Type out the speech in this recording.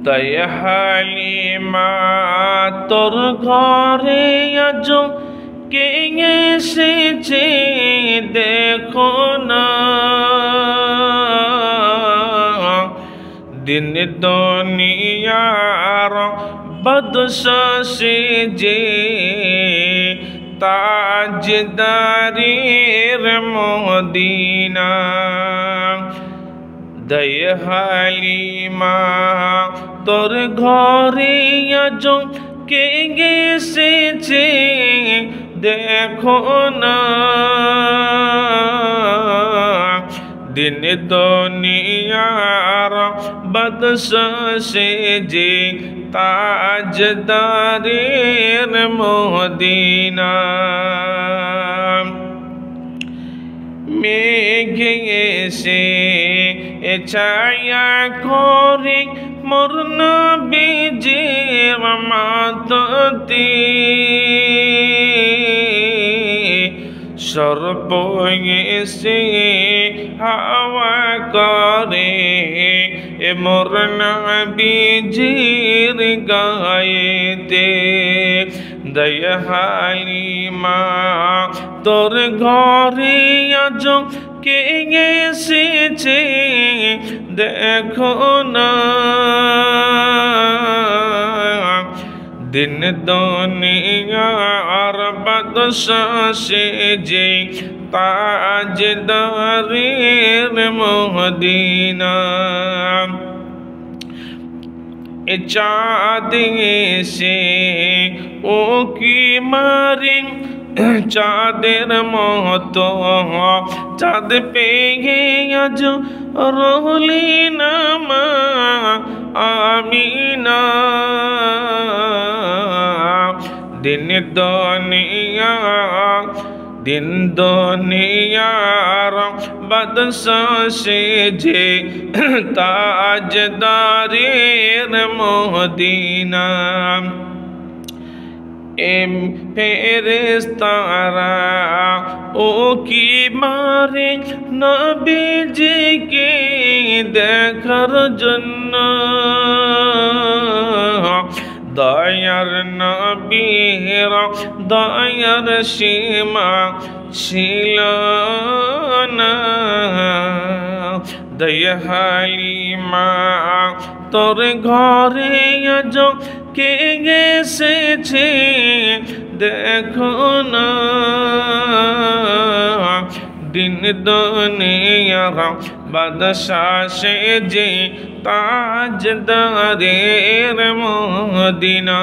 তাই হালিমা তোর ঘরে আজ কে এসেছে দেখো না, দিন দুনিয়ার বাদশা যে তাজদারের মদিনা। দাই হালিমা তোর ঘরে আজ কে এসেছে দেখো না, দিন দুনিয়ার বাদশা যে তাজদারের মদিনা। মেঘে এসে ছায়া করে মোর নবীজির মাতাতে, সর্প এসে হাওয়া করে মোর নবীজির গায়েতে। দাই হালিমা তোর ঘরে আজ কে এসেছে দেখো না, দিন দুনিয়ার বাদশা যে তাজদারের মদিনা। চাঁদ এসে ও কি মারে চাঁদের মতো, চাঁদ পেয়ে আজ রহলি না মা আমিনা, দিন দুনিয়ার বাদশা যে তাজদারের মদিনা। ফেরেশতারা ও কি মারে নবীজিকে দেখার জন্য, দয়ার নবীর দয়ার সীমা ছিল না। দাই হালিমা তোর ঘরে আজ কে এসেছে দেখো না, দিন দুনিয়ার বাদশা যে তাজদারের মদিনা।